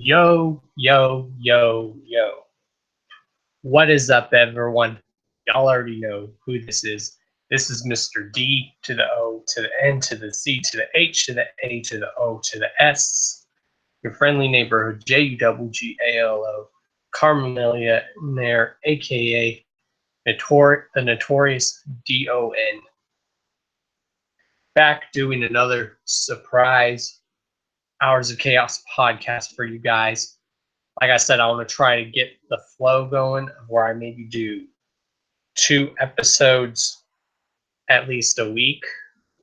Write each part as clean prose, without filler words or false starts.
Yo, yo, yo, yo. What is up, everyone? Y'all already know who this is. This is Mr. D to the O to the N to the C to the H to the A to the O to the S. Your friendly neighborhood JUGGALO, Carmillionaire, aka the Notorious DON. Back doing another surprise Hours of Chaos podcast for you guys. Like I said, I want to try to get the flow going of where I maybe do 2 episodes at least a week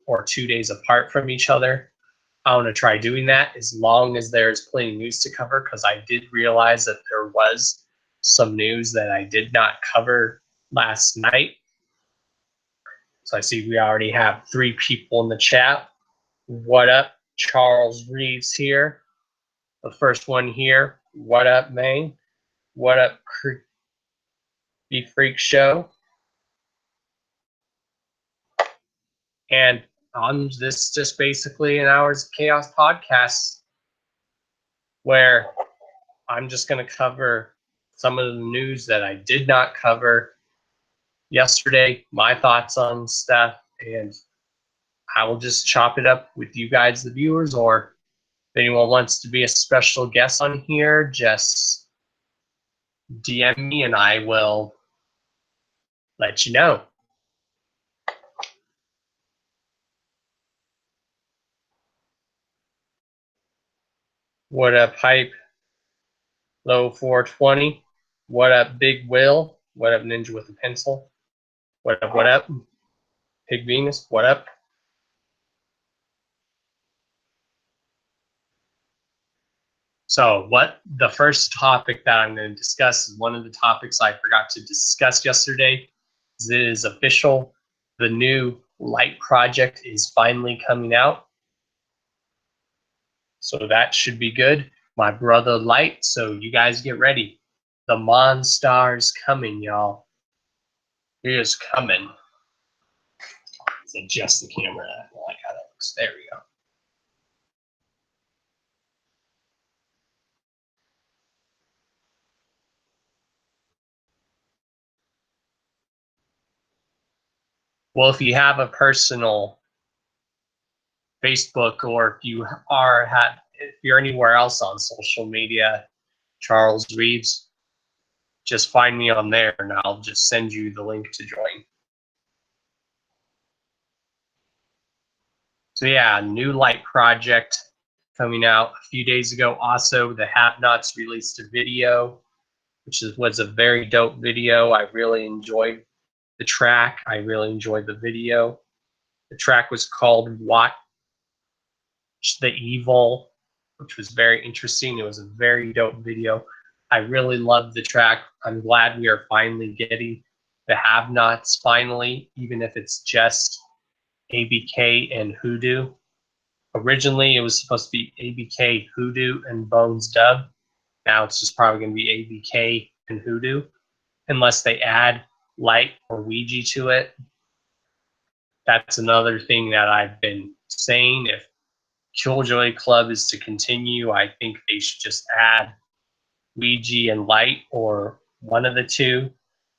or 2 days apart from each other. I want to try doing that as long as there's plenty of news to cover, because I did realize that there was some news that I did not cover last night. So I see we already have 3 people in the chat. What up? Charles Reeves here. The first one here. What up, man? What up, Creepy Freak Show? And on this, just basically an Hours of Chaos podcast where I'm just going to cover some of the news that I did not cover yesterday, my thoughts on stuff, and I will just chop it up with you guys, the viewers, or if anyone wants to be a special guest on here, just DM me and I will let you know. What up, Hype? Low 420. What up, Big Will? What up, Ninja with a Pencil? What up, what up? Pig Venus, what up? So what the first topic that I'm going to discuss is one of the topics I forgot to discuss yesterday. It is official. The new Light project is finally coming out. So that should be good. My brother Light, so you guys get ready. The Monstar's coming, y'all. He is coming. Let's adjust the camera. I like how that looks. There we go. Well, if you have a personal Facebook, or if you're anywhere else on social media, Charles Reeves, just find me on there and I'll just send you the link to join. So yeah, new light project coming out a few days ago. Also, the Have-Nots released a video, which was a very dope video. I really enjoyed the track. I really enjoyed the video. The track was called Watch the Evil, which was very interesting. It was a very dope video. I really loved the track. I'm glad we are finally getting the Have-Nots finally, even if it's just ABK and Hoodoo. Originally, it was supposed to be ABK, Hoodoo, and Bones Dub. Now it's just probably going to be ABK and Hoodoo, unless they add Light or Ouija to it. That's another thing that I've been saying. If Killjoy Club is to continue, I think they should just add Ouija and Light, or one of the two,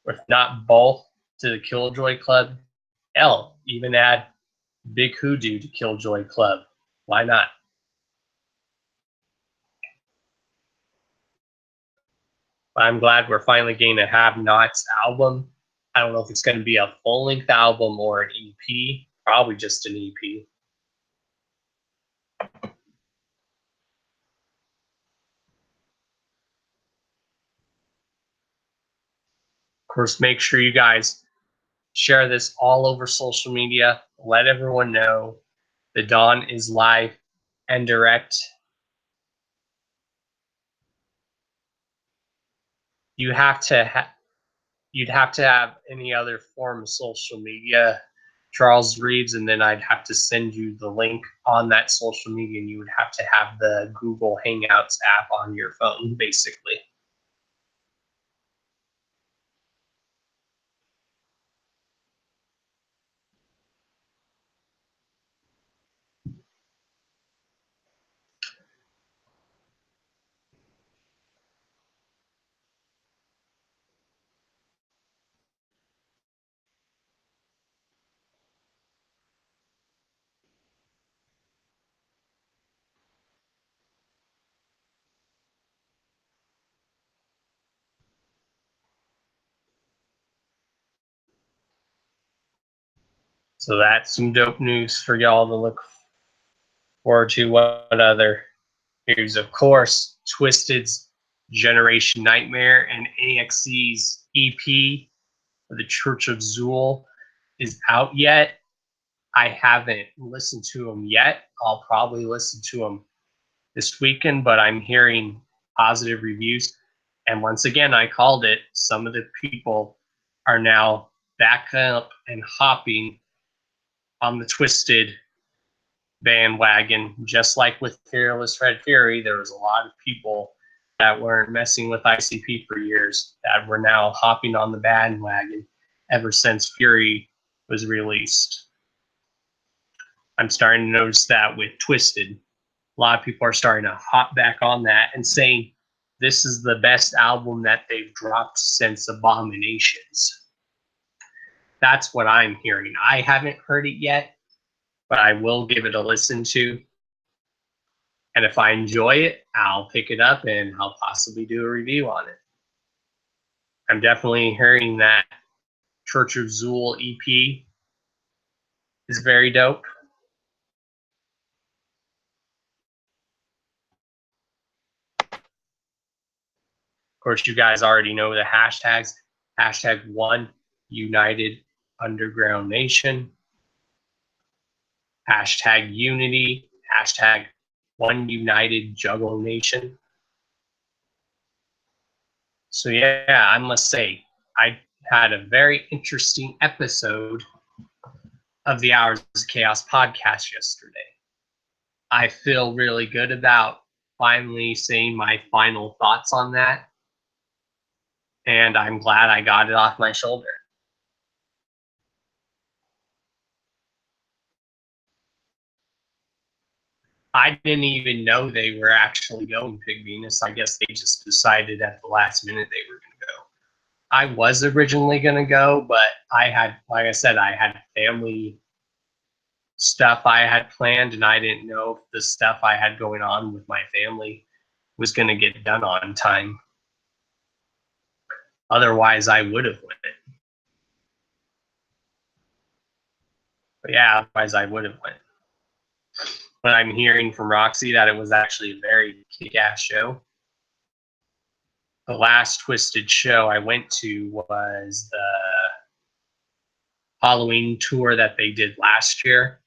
or if not both, to the Killjoy Club. Hell, even add Big Hoodoo to Killjoy Club. Why not? I'm glad we're finally getting a Have-Nots album. I don't know if it's going to be a full-length album or an EP. Probably just an EP. Of course, make sure you guys share this all over social media. Let everyone know the Dawn is live and direct. You have to you'd have to have any other form of social media, Charles Reeves, and then I'd have to send you the link on that social media, and you would have to have the Google Hangouts app on your phone, basically. So that's some dope news for y'all to look forward to. What other? Here's, of course, Twisted's Generation Nightmare, and AXE's EP, The Church of Zool, is out yet. I haven't listened to them yet. I'll probably listen to them this weekend, but I'm hearing positive reviews. And once again, I called it. Some of the people are now back up and hopping on the Twisted bandwagon. Just like with Fearless Red Fury, there was a lot of people that weren't messing with ICP for years that were now hopping on the bandwagon ever since Fury was released. I'm starting to notice that with Twisted. A lot of people are starting to hop back on that and saying this is the best album that they've dropped since Abominations. That's what I'm hearing. I haven't heard it yet, but I will give it a listen to. And if I enjoy it, I'll pick it up and I'll possibly do a review on it. I'm definitely hearing that Church of Zool EP is very dope. Of course, you guys already know the hashtags. Hashtag One United Underground Nation. Hashtag Unity. Hashtag One United Juggle Nation. So yeah, I must say, I had a very interesting episode of the Hours of Chaos podcast yesterday. I feel really good about finally saying my final thoughts on that. And I'm glad I got it off my shoulder. I didn't even know they were actually going Pig Venus. I guess they just decided at the last minute they were going to go. I was originally going to go, but I had, like I said, I had family stuff I had planned, and I didn't know if the stuff I had going on with my family was going to get done on time. Otherwise, I would have went. But yeah, otherwise I would have went. But I'm hearing from Roxy that it was actually a very kick-ass show. The last Twisted show I went to was the Halloween tour that they did last year,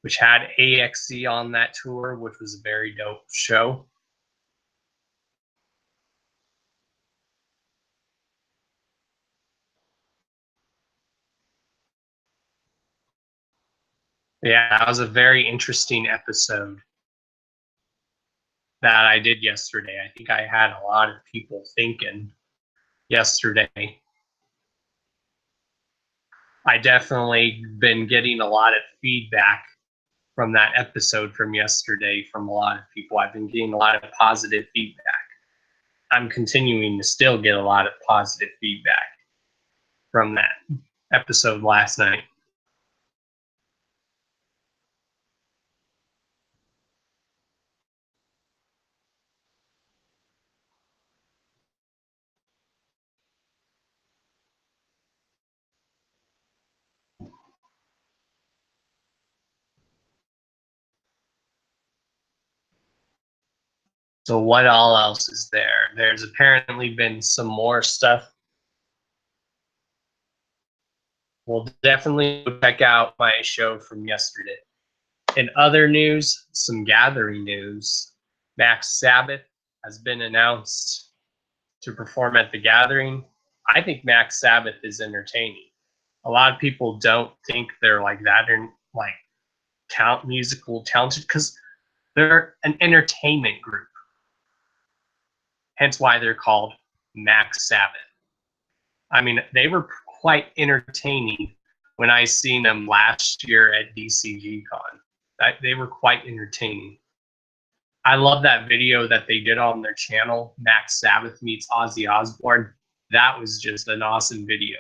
which had AXC on that tour, which was a very dope show. Yeah, that was a very interesting episode that I did yesterday. I think I had a lot of people thinking yesterday. I definitely been getting a lot of feedback from that episode from yesterday from a lot of people. I've been getting a lot of positive feedback. I'm continuing to still get a lot of positive feedback from that episode last night. So what all else is there? There's apparently been some more stuff. We'll definitely check out my show from yesterday. In other news, some gathering news. Max Sabbath has been announced to perform at the gathering. I think Max Sabbath is entertaining. A lot of people don't think they're like that or like musical talented because they're an entertainment group. Hence why they're called Max Sabbath. I mean, they were quite entertaining when I seen them last year at DCG Con. They were quite entertaining. I love that video that they did on their channel, Max Sabbath meets Ozzy Osbourne. That was just an awesome video.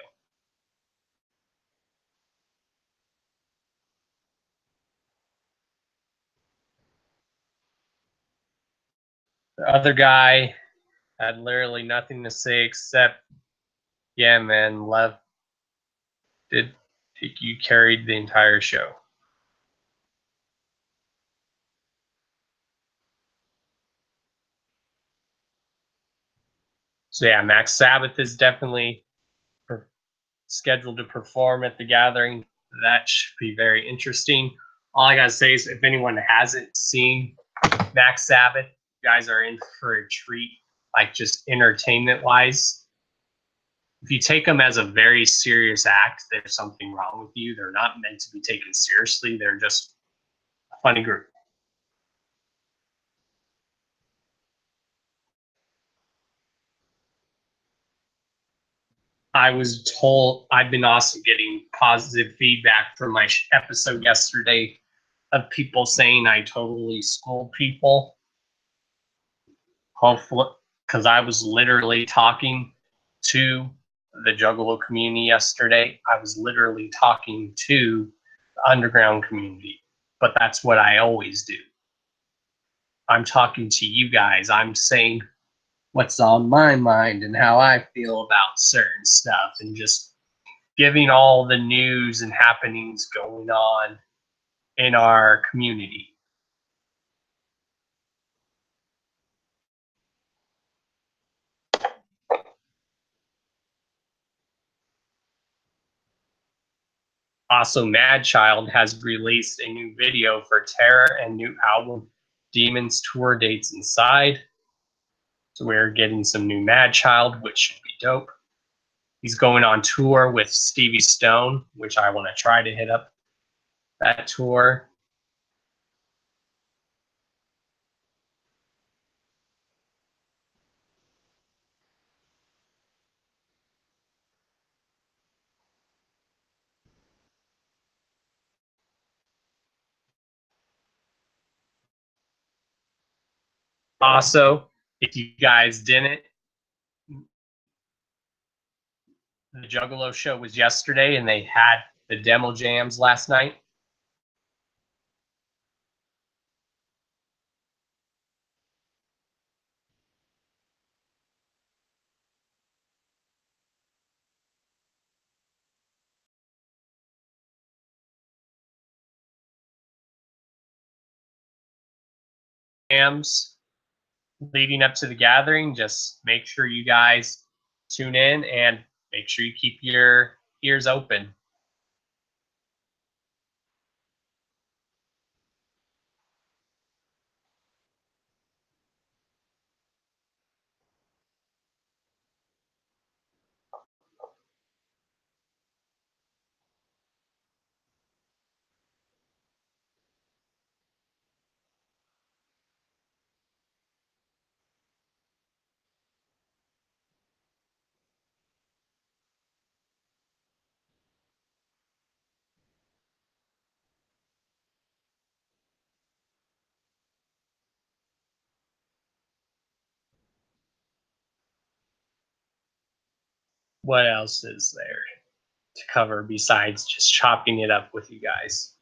The other guy had literally nothing to say except, yeah, man, love did you carried the entire show. So yeah, Max Sabbath is definitely scheduled to perform at the gathering. That should be very interesting. All I gotta say is, if anyone hasn't seen Max Sabbath, you guys are in for a treat. Like just entertainment wise, if you take them as a very serious act, there's something wrong with you. They're not meant to be taken seriously. They're just a funny group. I was told I've been also getting positive feedback from my episode yesterday of people saying I totally schooled people. Hopefully, because I was literally talking to the Juggalo community yesterday. I was literally talking to the underground community, but that's what I always do. I'm talking to you guys. I'm saying what's on my mind and how I feel about certain stuff and just giving all the news and happenings going on in our community. Also, Mad Child has released a new video for Terror and new album Demons tour dates inside. So we're getting some new Mad Child, which should be dope. He's going on tour with Stevie Stone, which I want to try to hit up that tour. Also, if you guys didn't, the Juggalo show was yesterday, and they had the demo jams last night. Jams leading up to the gathering. Just make sure you guys tune in and make sure you keep your ears open. What else is there to cover besides just chopping it up with you guys?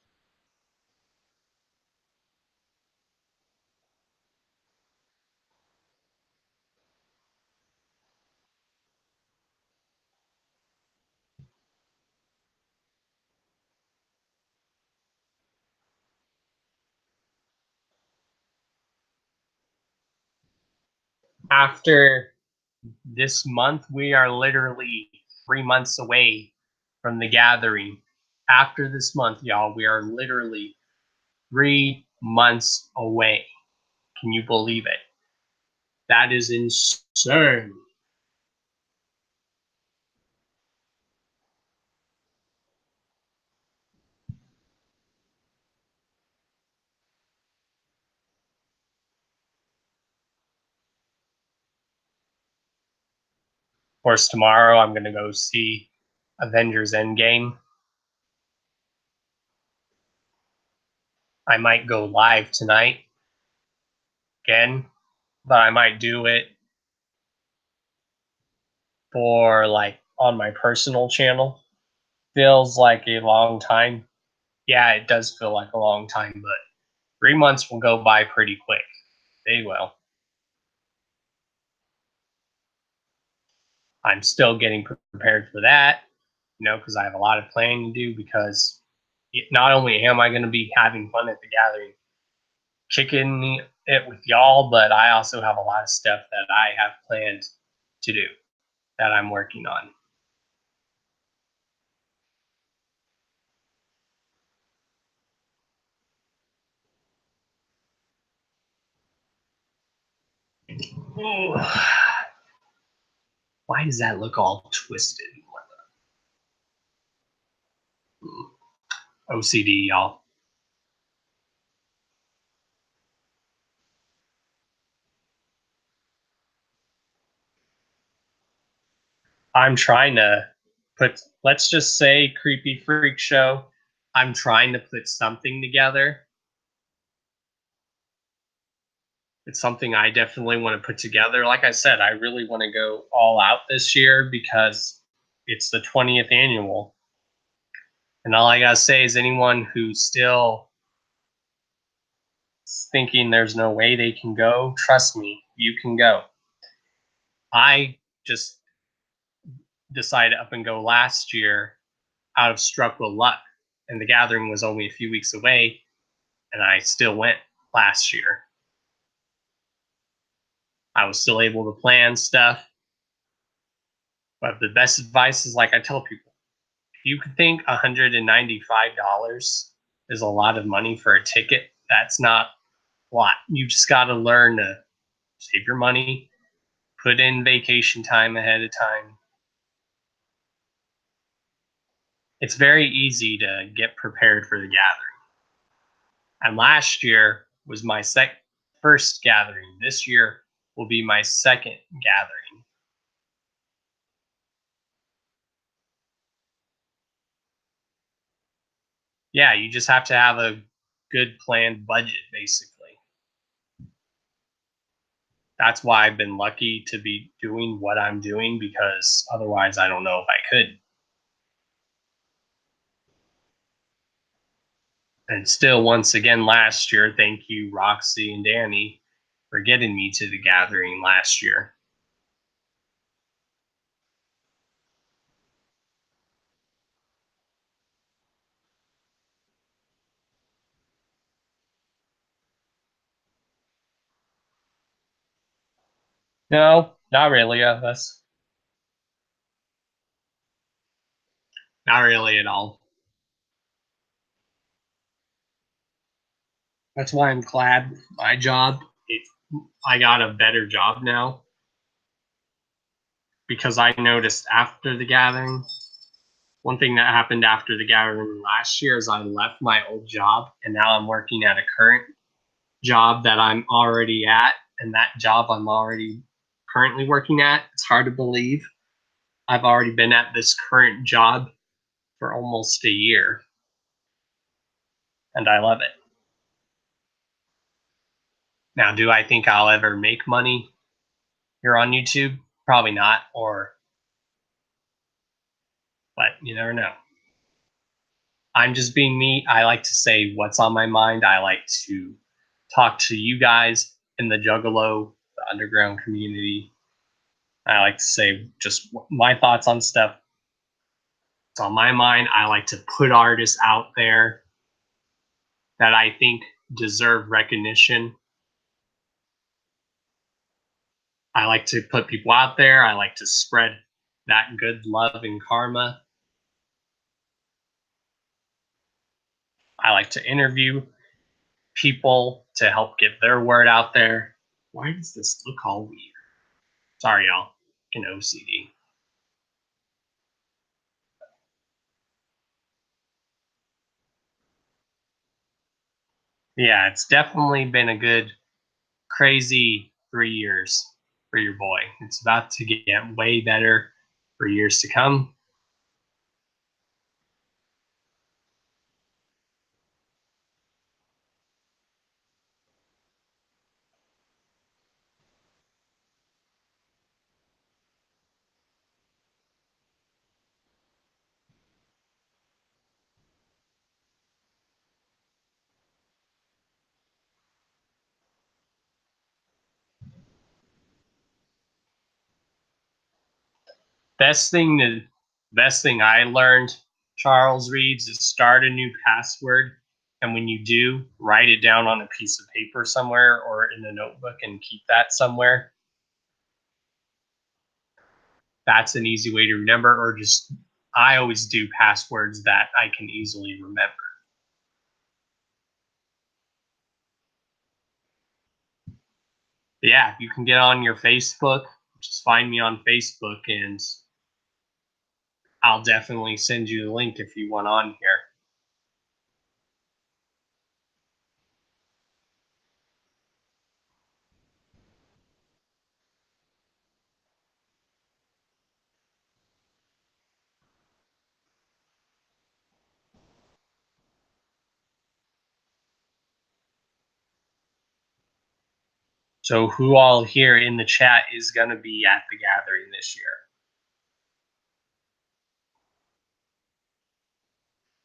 After this month, we are literally 3 months away from the gathering. After this month, y'all, we are literally 3 months away. Can you believe it? That is insane. Of course, tomorrow I'm going to go see Avengers Endgame. I might go live tonight again, but I might do it for like on my personal channel. Feels like a long time. Yeah, it does feel like a long time, but 3 months will go by pretty quick. They will. I'm still getting prepared for that, because I have a lot of planning to do because not only am I going to be having fun at the gathering, kicking it with y'all, but I also have a lot of stuff that I have planned to do that I'm working on. Why does that look all twisted? OCD, y'all. I'm trying to let's just say Creepy Freak Show. I'm trying to put something together. It's something I definitely want to put together. Like I said, I really want to go all out this year because it's the 20th annual. And all I got to say is anyone who's still thinking there's no way they can go, trust me, you can go. I just decided up and go last year out of struck with luck. And the gathering was only a few weeks away, and I still went last year. I was still able to plan stuff. But the best advice is like I tell people, if you could think $195 is a lot of money for a ticket, that's not a lot. You just got to learn to save your money, put in vacation time ahead of time. It's very easy to get prepared for the gathering. And last year was my first gathering. This year will be my second gathering. Yeah, you just have to have a good planned budget, basically. That's why I've been lucky to be doing what I'm doing, because otherwise I don't know if I could. And still, once again, last year, thank you, Roxy and Danny, for getting me to the gathering last year. No, not really. That's not really at all. That's why I'm glad with my job. I got a better job now, because I noticed after the gathering, one thing that happened after the gathering last year is I left my old job, and now I'm working at a current job that I'm already at, and that job I'm already currently working at, it's hard to believe. I've already been at this current job for almost a year, and I love it. Now, do I think I'll ever make money here on YouTube? Probably not, but you never know. I'm just being me. I like to say what's on my mind. I like to talk to you guys in the Juggalo, the underground community. I like to say just my thoughts on stuff. It's on my mind. I like to put artists out there that I think deserve recognition. I like to put people out there. I like to spread that good love and karma. I like to interview people to help get their word out there. Why does this look all weird? Sorry, y'all. An OCD. Yeah, it's definitely been a good, crazy 3 years for your boy. It's about to get way better for years to come. Best thing to best thing I learned, Charles Reads, is start a new password, and when you do, write it down on a piece of paper somewhere or in a notebook and keep that somewhere. That's an easy way to remember, or just I always do passwords that I can easily remember. But yeah, you can get on your Facebook. Just find me on Facebook, and I'll definitely send you the link if you want on here. So who all here in the chat is going to be at the gathering this year?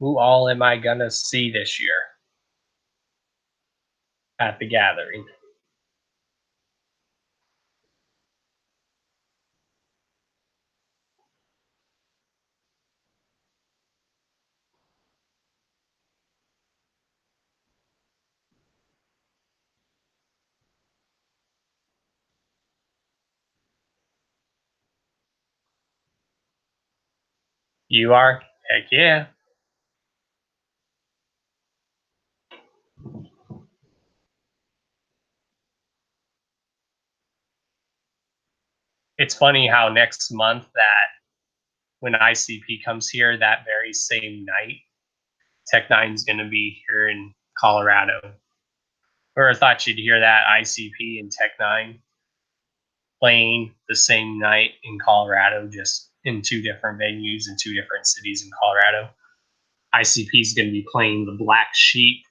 Who all am I going to see this year at the gathering? You are? Heck yeah. It's funny how next month, that when ICP comes here, that very same night, Tech Nine's going to be here in Colorado. Whoever thought you'd hear that, ICP and Tech Nine playing the same night in Colorado, just in two different venues in two different cities in Colorado. ICP is going to be playing the Black Sheep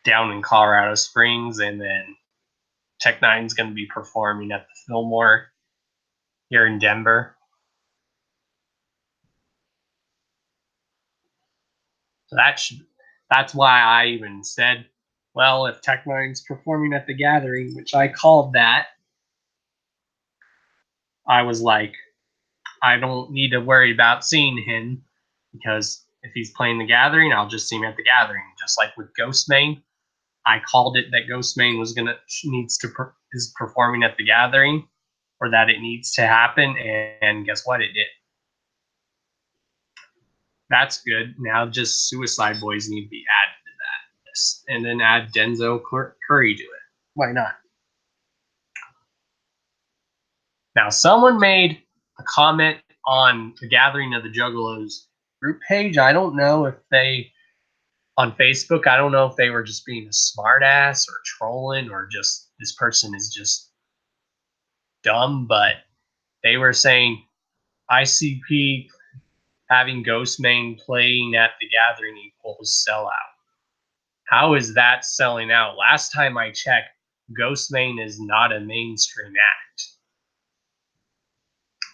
down in Colorado Springs, and then Tech Nine's going to be performing at the Fillmore here in Denver. So that's why I even said, well, if Tech Nine's performing at the Gathering, which I called that, I was like, I don't need to worry about seeing him, because if he's playing the Gathering, I'll just see him at the Gathering. Just like with Ghostmane, I called it that Ghostmane is performing at the Gathering, or that it needs to happen, and guess what? It did. That's good. Now just Suicide Boys need to be added to that list, and then add Denzel Curry to it. Why not? Now, someone made a comment on the Gathering of the Juggalos group page. I don't know if they, on Facebook, I don't know if they were just being a smartass or trolling, or just this person is just dumb, but they were saying ICP having Ghostmane playing at the Gathering equals sellout. How is that selling out? Last time I checked, Ghostmane is not a mainstream act.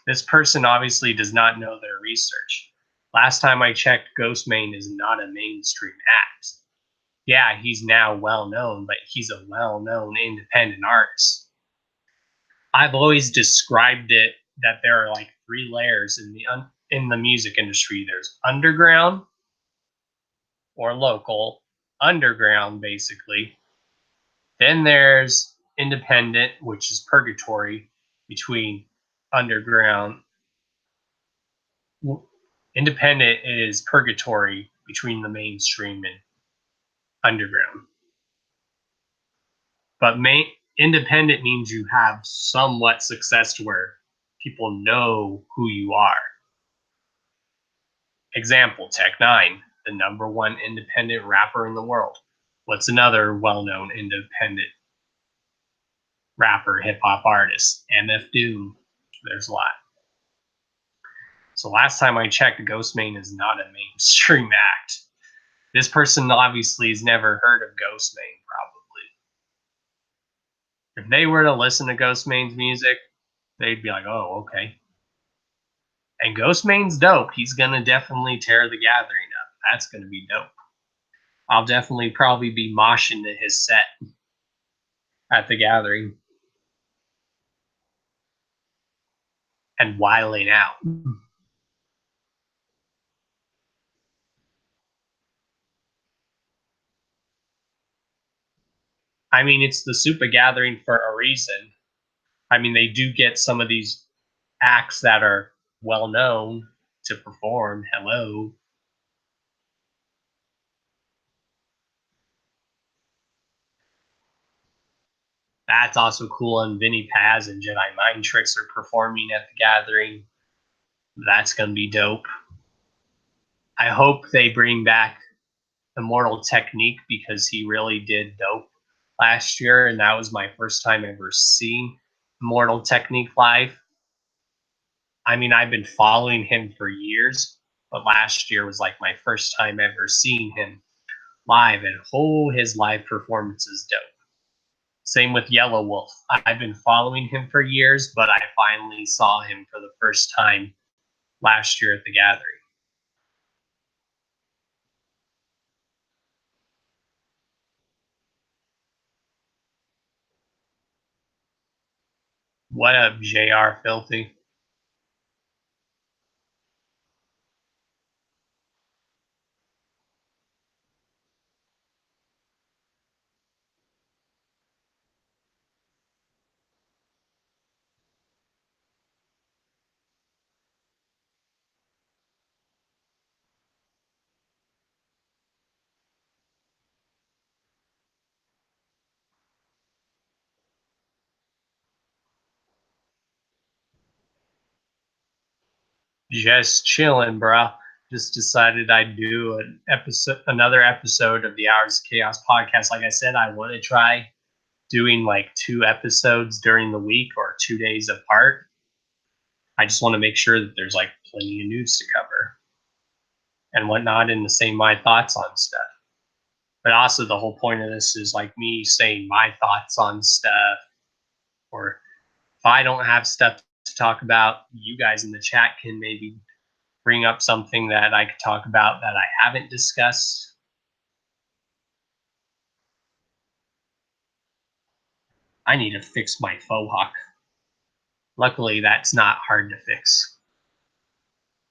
This person obviously does not know their research. Last time I checked, Ghostmane is not a mainstream act. Yeah, he's now well known, but he's a well-known independent artist. I've always described it that there are like 3 layers in the music industry. There's underground or local, underground basically. Then there's independent, which is purgatory between underground. Independent is purgatory between the mainstream and underground. But independent means you have somewhat success to where people know who you are. Example, Tech Nine, the #1 independent rapper in the world. What's another well-known independent rapper, hip-hop artist? MF Doom. There's a lot. So last time I checked, Ghostmane is not a mainstream act. This person obviously has never heard of Ghostmane, probably. If they were to listen to Ghostmane's music, they'd be like, oh, okay. And Ghostmane's dope. He's going to definitely tear the Gathering up. That's going to be dope. I'll definitely probably be moshing to his set at the Gathering and wiling out. I mean, it's the Super Gathering for a reason. I mean, they do get some of these acts that are well known to perform. Hello. That's also cool. And Vinny Paz and Jedi Mind Tricks are performing at the Gathering. That's going to be dope. I hope they bring back Immortal Technique, because he really did dope last year, and that was my first time ever seeing Immortal Technique live. I mean, I've been following him for years, but last year was like my first time ever seeing him live, and his live performance is dope. Same with Yellow Wolf. I've been following him for years, but I finally saw him for the first time last year at the Gathering. What up, JR Filthy? Just chilling, bro. Just decided I'd do another episode of the Hours of Chaos podcast. Like I said, I want to try doing like 2 episodes during the week or 2 days apart. I just want to make sure that there's like plenty of news to cover and whatnot, and to say my thoughts on stuff. But also the whole point of this is like me saying my thoughts on stuff, or if I don't have stuff to talk about, you guys in the chat can maybe bring up something that I could talk about that I haven't discussed. I need to fix my faux hawk. Luckily, that's not hard to fix.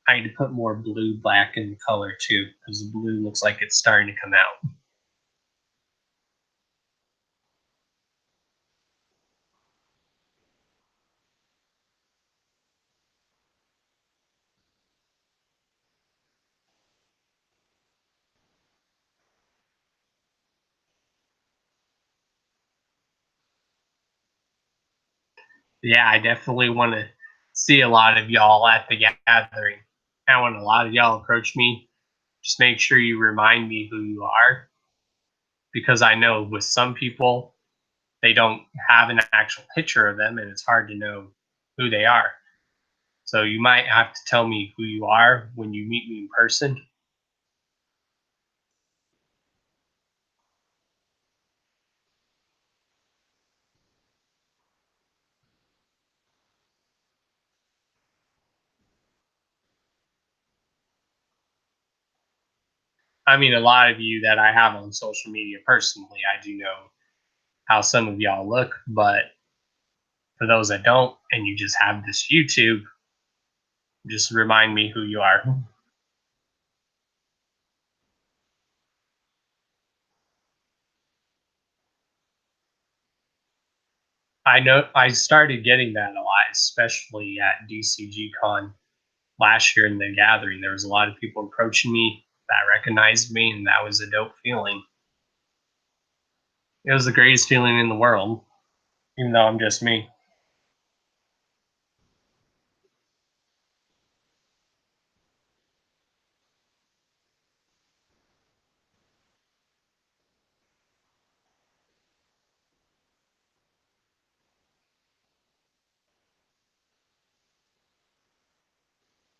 I need to put more blue black in the color too, because the blue looks like it's starting to come out. Yeah, I definitely want to see a lot of y'all at the gathering. And when a lot of y'all approach me, just make sure you remind me who you are, because I know with some people, they don't have an actual picture of them and it's hard to know who they are. So you might have to tell me who you are when you meet me in person. I mean, a lot of you that I have on social media personally, I do know how some of y'all look, but for those that don't, and you just have this YouTube, just remind me who you are. I know I started getting that a lot, especially at DCG Con last year in the gathering. There was a lot of people approaching me that recognized me, and that was a dope feeling. It was the greatest feeling in the world, even though I'm just me.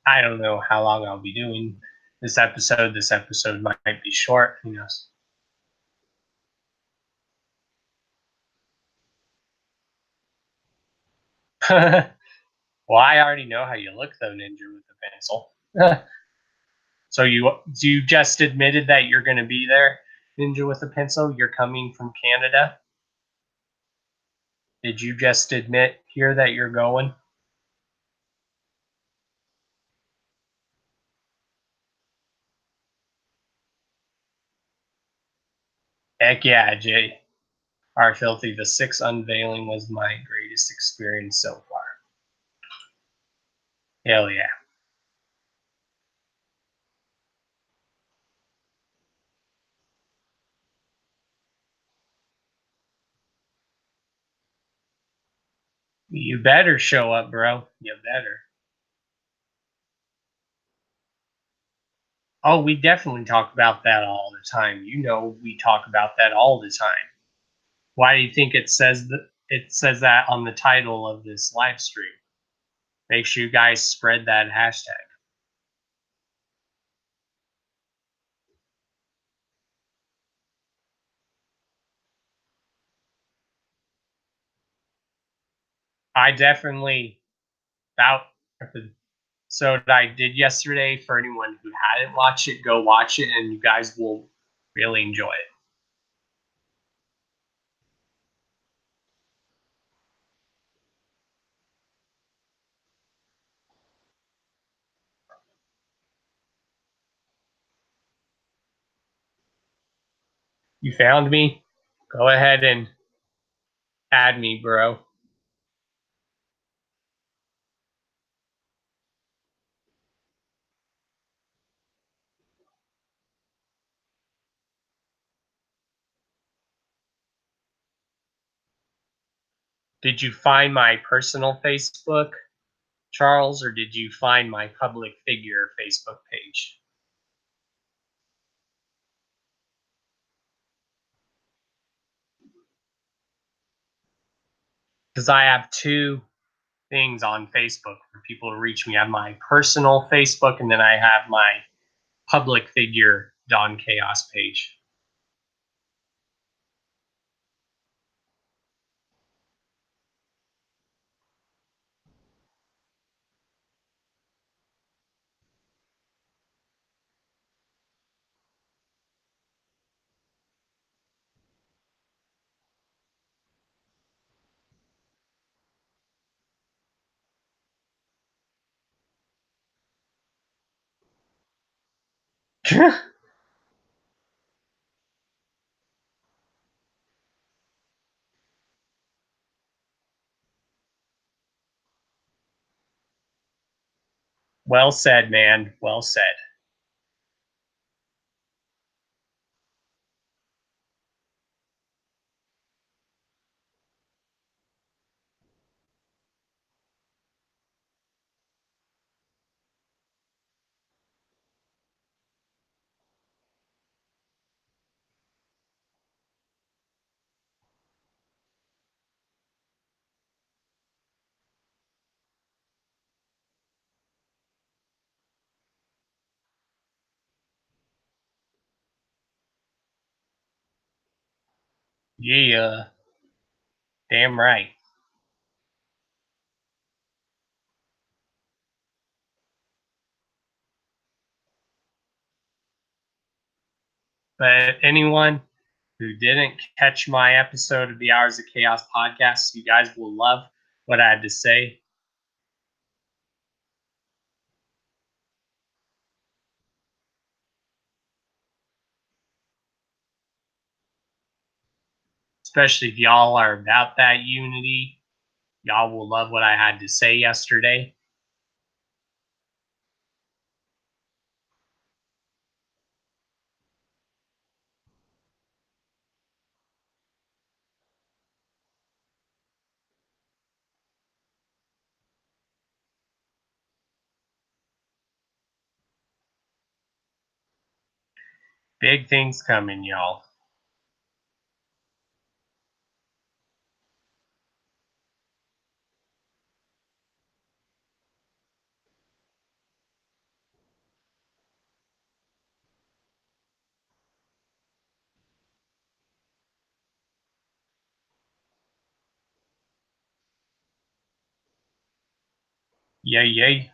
I don't know how long I'll be doing this episode. This episode might be short, who knows? Well, I already know how you look, though, Ninja, with the pencil. So you just admitted that you're going to be there, Ninja with a pencil. You're coming from Canada. Did you just admit here that you're going? Heck yeah, Jay. R. Filthy, the sixth unveiling was my greatest experience so far. Hell yeah. You better show up, bro. You better. Oh, we definitely talk about that all the time. You know, we talk about that all the time. Why do you think it says that on the title of this live stream? Make sure you guys spread that hashtag. I definitely about so that I did yesterday. For anyone who hadn't watched it, go watch it, and you guys will really enjoy it. You found me? Go ahead and add me, bro. Did you find my personal Facebook, Charles, or did you find my public figure Facebook page? Because I have two things on Facebook for people to reach me. I have my personal Facebook, and then I have my public figure Don Chaos page. Well said, man. Well said. Yeah, damn right. But anyone who didn't catch my episode of the Hours of Chaos podcast, you guys will love what I had to say. Especially if y'all are about that unity. Y'all will love what I had to say yesterday. Big things coming, y'all. Yay, yay.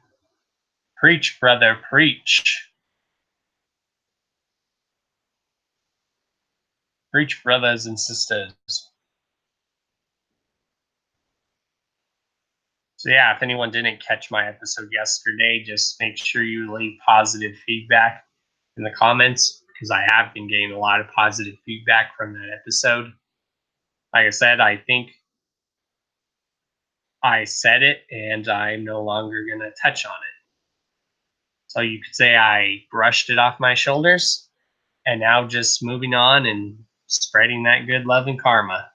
Preach, brother, preach. Preach, brothers and sisters. So, yeah, if anyone didn't catch my episode yesterday, just make sure you leave positive feedback in the comments because I have been getting a lot of positive feedback from that episode. Like I said, I think I said it and I'm no longer going to touch on it. So you could say I brushed it off my shoulders and now just moving on and spreading that good love and karma.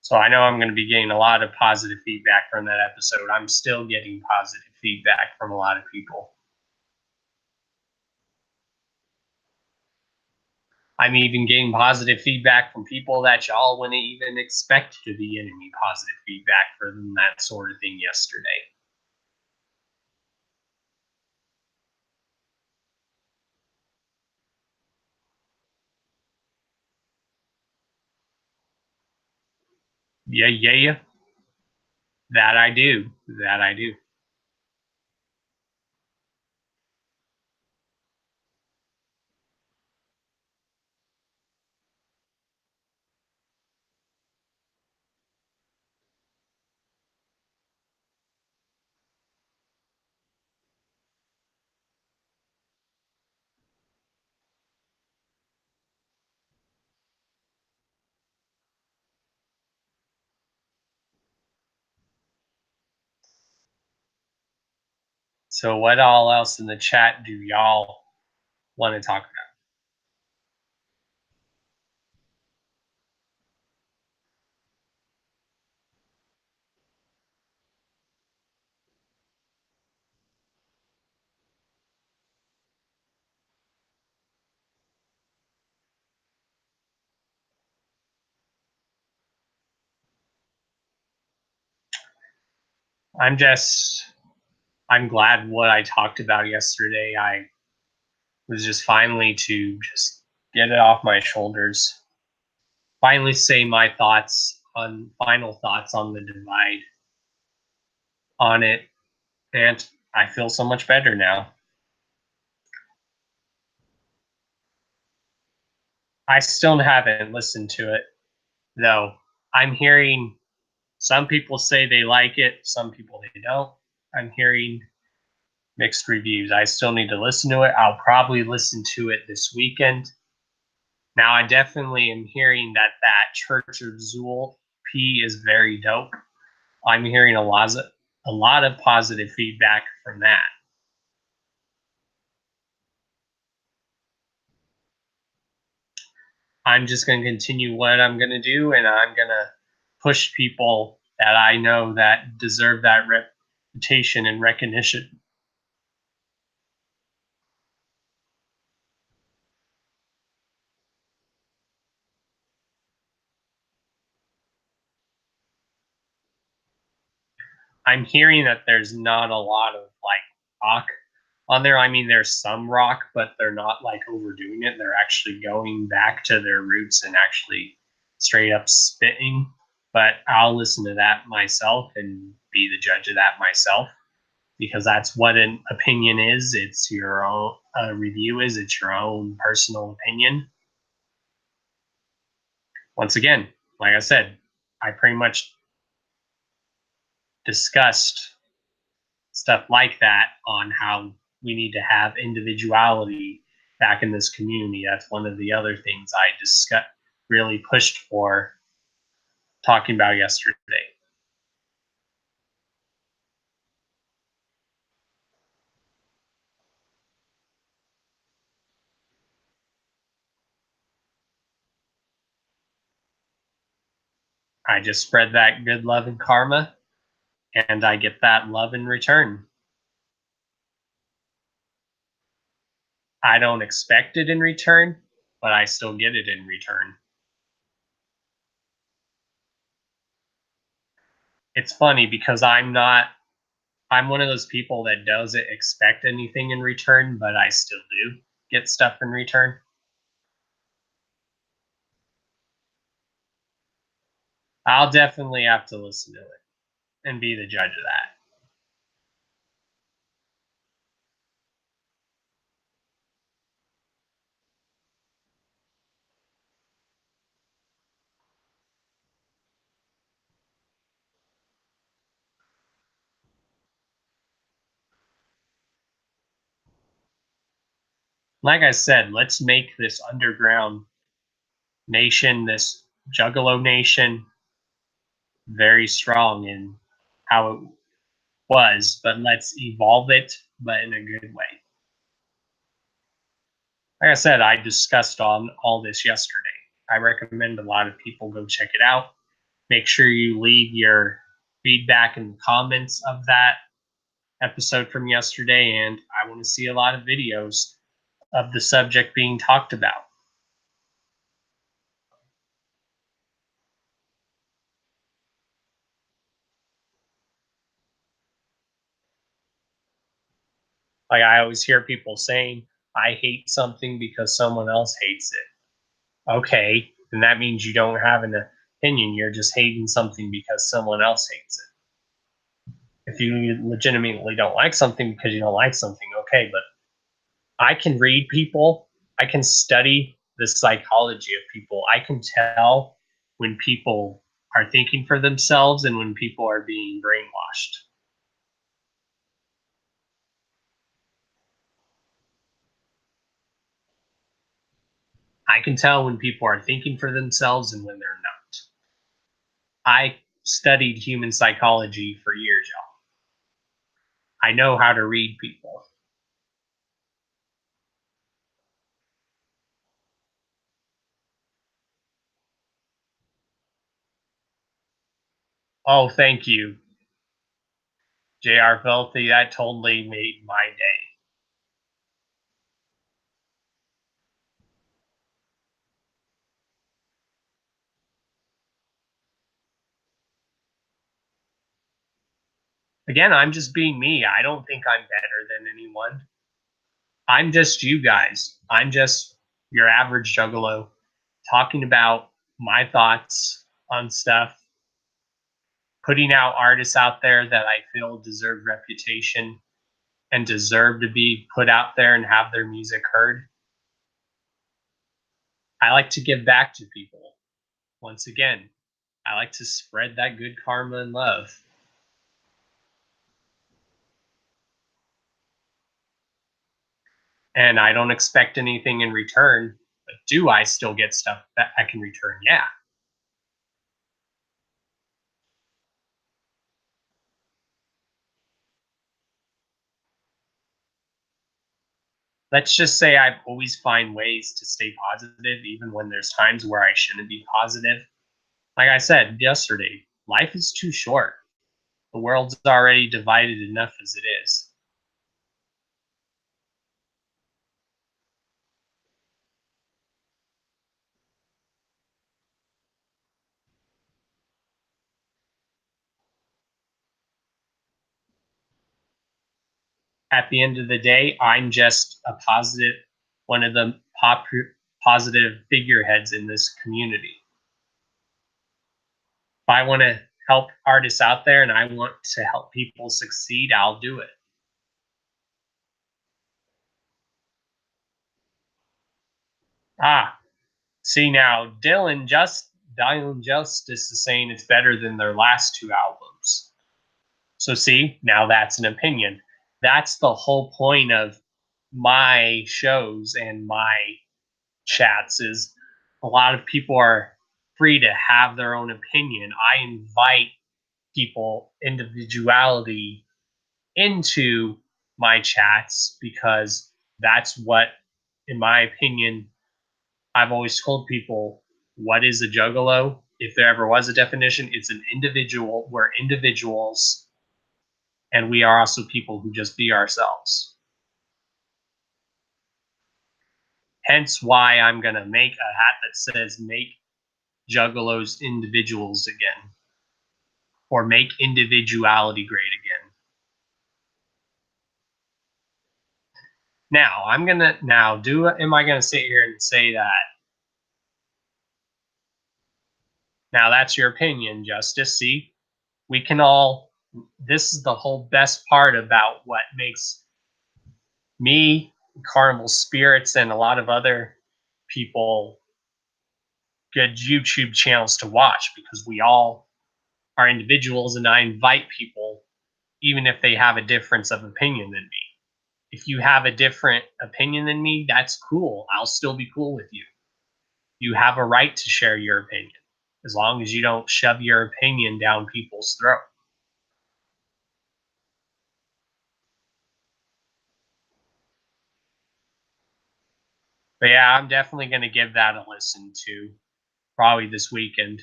So I know I'm going to be getting a lot of positive feedback from that episode. I'm still getting positive feedback from a lot of people. I'm even getting positive feedback from people that y'all wouldn't even expect to be giving me positive feedback for that sort of thing yesterday. Yeah, yeah, that I do. That I do. So, what all else in the chat do y'all want to talk about? I'm glad what I talked about yesterday. I was just finally to just get it off my shoulders. Finally say my final thoughts on the divide on it. And I feel so much better now. I still haven't listened to it, though. I'm hearing some people say they like it, some people they don't. I'm hearing mixed reviews. I still need to listen to it. I'll probably listen to it this weekend. Now, I definitely am hearing that Church of Zool P is very dope. I'm hearing a lot of positive feedback from that. I'm just going to continue what I'm going to do, and I'm going to push people that I know that deserve that reputation and recognition. I'm hearing that there's not a lot of like rock on there. I mean, there's some rock, but they're not like overdoing it. They're actually going back to their roots and actually straight up spitting. But I'll listen to that myself and be the judge of that myself, because that's what an opinion is. It's your own review is. It's your own personal opinion. Once again, like I said, I pretty much discussed stuff like that on how we need to have individuality back in this community. That's one of the other things I discussed, really pushed for talking about yesterday. I just spread that good love and karma, and I get that love in return. I don't expect it in return, but I still get it in return. It's funny because I'm one of those people that doesn't expect anything in return, but I still do get stuff in return. I'll definitely have to listen to it and be the judge of that. Like I said, let's make this underground nation, this Juggalo nation, very strong in how it was, but let's evolve it, but in a good way. Like I said, I discussed on all this yesterday. I recommend a lot of people go check it out. Make sure you leave your feedback in the comments of that episode from yesterday, and I want to see a lot of videos of the subject being talked about. Like I always hear people saying, I hate something because someone else hates it. Okay, then that means you don't have an opinion. You're just hating something because someone else hates it. If you legitimately don't like something because you don't like something, okay, but I can read people, I can study the psychology of people. I can tell when people are thinking for themselves and when people are being brainwashed. I can tell when people are thinking for themselves and when they're not. I studied human psychology for years, y'all. I know how to read people. Oh, thank you, JR Filthy. That totally made my day. Again, I'm just being me. I don't think I'm better than anyone. I'm just you guys. I'm just your average juggalo talking about my thoughts on stuff, putting out artists out there that I feel deserve reputation and deserve to be put out there and have their music heard. I like to give back to people. Once again, I like to spread that good karma and love. And I don't expect anything in return. But do I still get stuff that I can return? Yeah. Let's just say I always find ways to stay positive, even when there's times where I shouldn't be positive. Like I said yesterday, life is too short. The world's already divided enough as it is. At the end of the day, I'm just a positive, one of the positive figureheads in this community. If I want to help artists out there and I want to help people succeed, I'll do it. Ah, see now, Dylan Justice is saying it's better than their last two albums. So see, now that's an opinion. That's the whole point of my shows and my chats is a lot of people are free to have their own opinion. I invite people individuality into my chats because that's what, in my opinion, I've always told people what is a juggalo. If there ever was a definition, it's an individual. We're individuals, and we are also people who just be ourselves. Hence why I'm going to make a hat that says make juggalos individuals again, or make individuality great again. Now, am I going to sit here and say that? Now, that's your opinion, Justice. See, we can all, this is the whole best part about what makes me, Carnival Spirits, and a lot of other people good YouTube channels to watch because we all are individuals, and I invite people, even if they have a difference of opinion than me. If you have a different opinion than me, that's cool. I'll still be cool with you. You have a right to share your opinion as long as you don't shove your opinion down people's throat. But yeah, I'm definitely going to give that a listen to probably this weekend.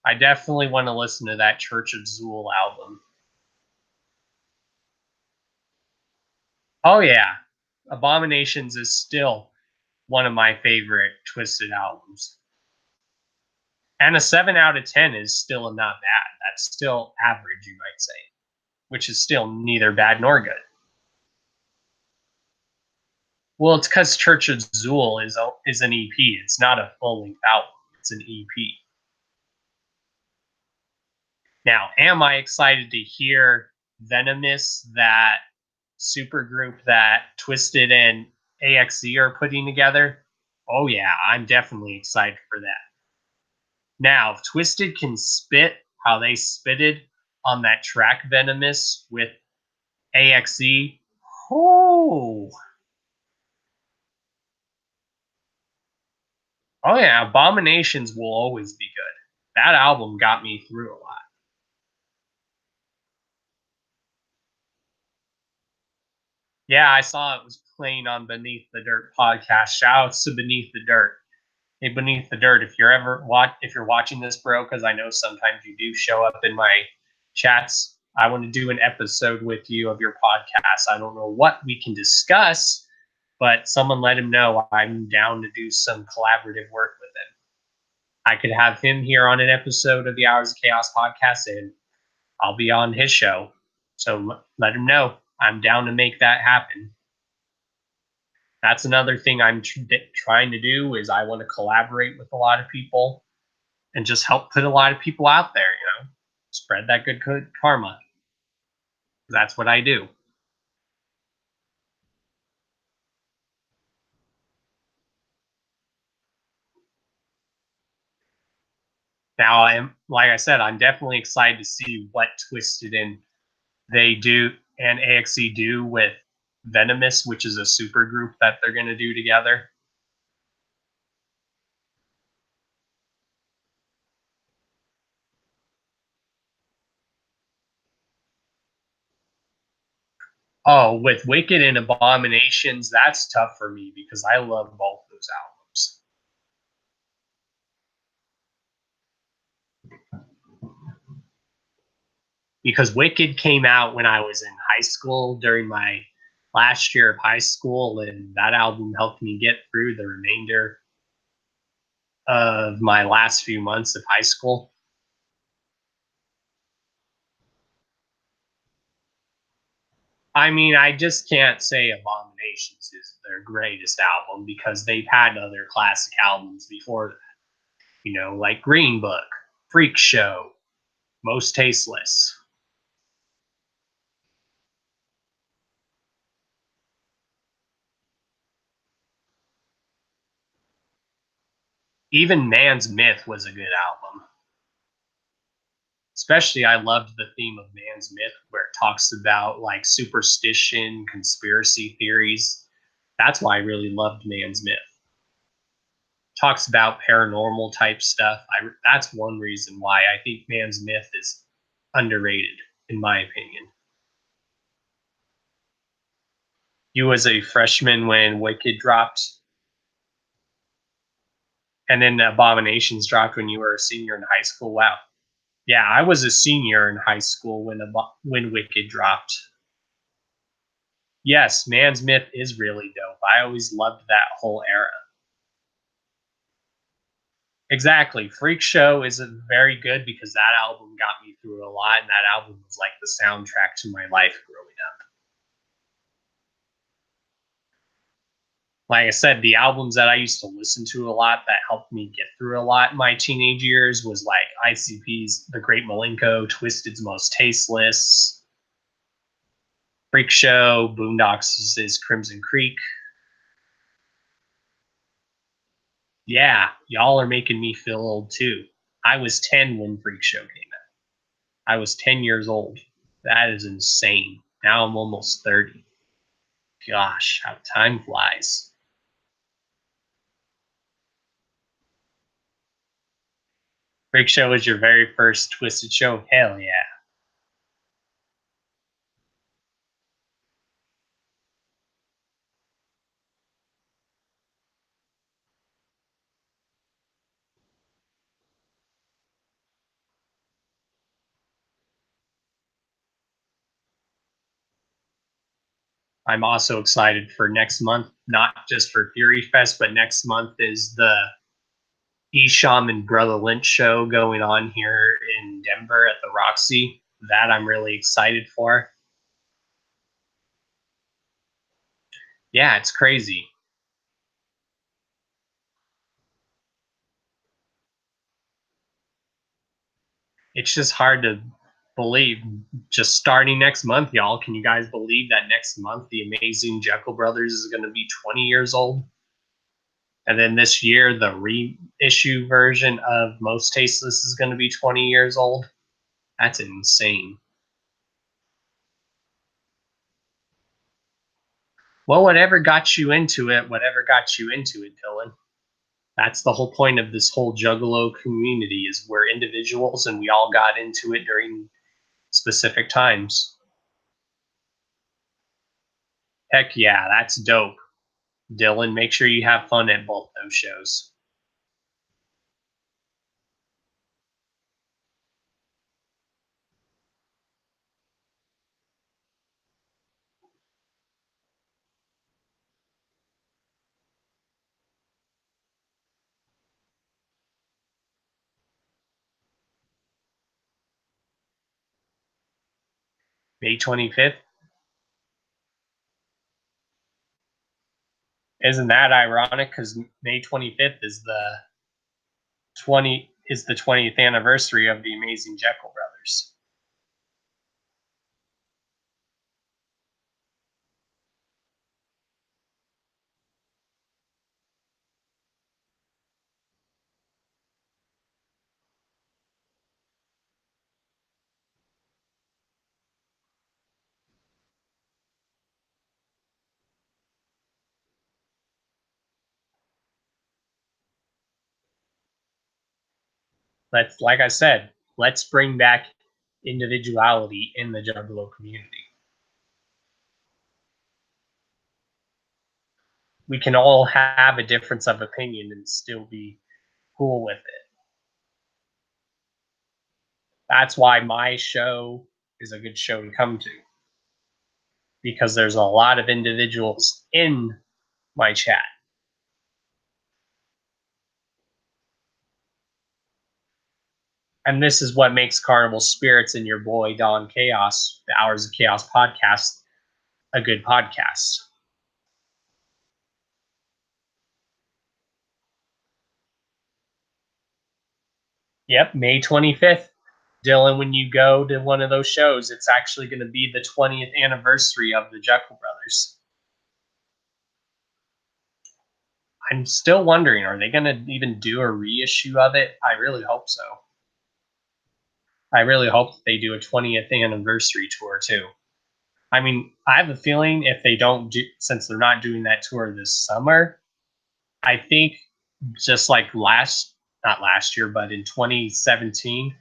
I definitely want to listen to that Church of Zool album. Oh yeah, Abominations is still one of my favorite Twisted albums. And a 7 out of 10 is still not bad. That's still average, you might say, which is still neither bad nor good. Well, it's because Church of Zool is an EP. It's not a full length album. It's an EP. Now, am I excited to hear Venomous, that supergroup that Twisted and AXZ are putting together? Oh yeah, I'm definitely excited for that. Now, if Twisted can spit how they spitted on that track Venomous with AXZ, oh, oh yeah, Abominations will always be good. That album got me through a lot. Yeah, I saw it was playing on Beneath the Dirt podcast. Shouts to Beneath the Dirt. Hey, Beneath the Dirt, if you're watching this, bro, because I know sometimes you do show up in my chats. I want to do an episode with you of your podcast. I don't know what we can discuss, but someone let him know I'm down to do some collaborative work with him. I could have him here on an episode of the Hours of Chaos podcast, and I'll be on his show. So let him know I'm down to make that happen. That's another thing I'm trying to do is I want to collaborate with a lot of people and just help put a lot of people out there, spread that good karma. That's what I do. Now, like I said, I'm definitely excited to see what Twisted and they do and AXE do with Venomous, which is a super group that they're going to do together. Oh, with Wicked and Abominations, that's tough for me because I love both those albums. Because Wicked came out when I was in high school during my last year of high school, and that album helped me get through the remainder of my last few months of high school. I mean, I just can't say Abominations is their greatest album because they've had other classic albums before that, like Green Book, Freak Show, Most Tasteless. Even Man's Myth was a good album. Especially, I loved the theme of Man's Myth where it talks about like superstition, conspiracy theories. That's why I really loved Man's Myth. Talks about paranormal type stuff. That's one reason why I think Man's Myth is underrated, in my opinion. You was a freshman when Wicked dropped, and then Abominations dropped when you were a senior in high school. Wow. Yeah, I was a senior in high school when Wicked dropped. Yes, Man's Myth is really dope. I always loved that whole era. Exactly. Freak Show is very good because that album got me through a lot, and that album was like the soundtrack to my life growing up. Like I said, the albums that I used to listen to a lot that helped me get through a lot in my teenage years was like ICP's The Great Malenko, Twisted's Most Tasteless, Freak Show, Boondocks' Crimson Creek. Yeah, y'all are making me feel old too. I was 10 when Freak Show came out. I was 10 years old. That is insane. Now I'm almost 30. Gosh, how time flies. Freak Show was your very first Twisted show? Hell yeah. I'm also excited for next month, not just for Fury Fest, but next month is the Esham and Brother Lynch show going on here in Denver at the Roxy. That I'm really excited for. Yeah, it's crazy. It's just hard to believe. Just starting next month, y'all. Can you guys believe that next month the Amazing Jekyll Brothers is going to be 20 years old? And then this year, the reissue version of Most Tasteless is going to be 20 years old. That's insane. Well, whatever got you into it, Dylan. That's the whole point of this whole Juggalo community is we're individuals and we all got into it during specific times. Heck yeah, that's dope. Dylan, make sure you have fun at both those shows. May 25th. Isn't that ironic? Because May 25th is the 20th anniversary of the Amazing Jekyll Brothers. like I said, let's bring back individuality in the Juggalo community. We can all have a difference of opinion and still be cool with it. That's why my show is a good show to come to, because there's a lot of individuals in my chat. And this is what makes Carnival Spirits and your boy Don Chaos, the Hours of Chaos podcast, a good podcast. Yep, May 25th. Dylan, when you go to one of those shows, it's actually going to be the 20th anniversary of the Jekyll Brothers. I'm still wondering, are they going to even do a reissue of it? I really hope so. I really hope they do a 20th anniversary tour too. I mean, I have a feeling if they don't do, since they're not doing that tour this summer, I think just like not last year, but in 2017,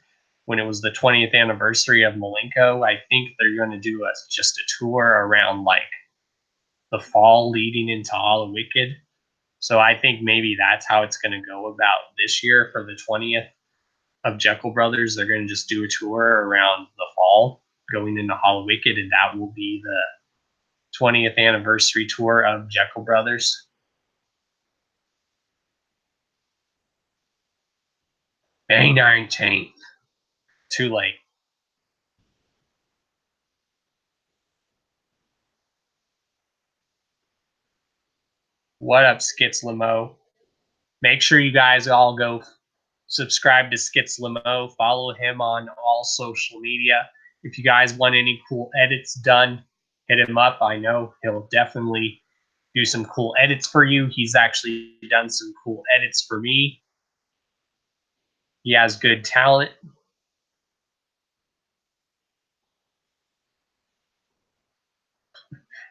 when it was the 20th anniversary of Malenko, I think they're going to do just a tour around like the fall leading into Halloween. So I think maybe that's how it's going to go about this year for the 20th of Jekyll Brothers. They're going to just do a tour around the fall going into Halloween, and that will be the 20th anniversary tour of Jekyll Brothers. May 19th. Too late. What up, Skits Limo? Make sure you guys all go subscribe to Skits Limo. Follow him on all social media. If you guys want any cool edits done, hit him up. I know he'll definitely do some cool edits for you. He's actually done some cool edits for me. He has good talent.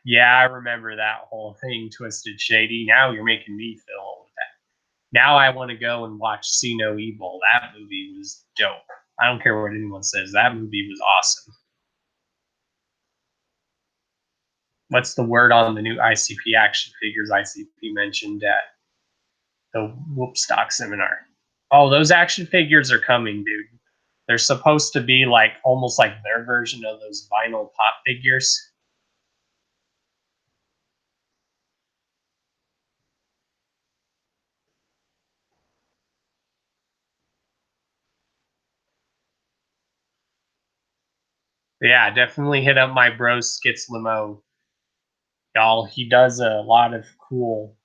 Yeah, I remember that whole thing, Twisted Shady. Now you're making me feel old. Now I want to go and watch See No Evil. That movie was dope. I don't care what anyone says. That movie was awesome. What's the word on the new ICP Action Figures ICP mentioned at the Whoopstock seminar? Oh, those action figures are coming, dude. They're supposed to be like almost like their version of those vinyl pop figures. Yeah, definitely hit up my bro Skits Limo. Y'all, he does a lot of cool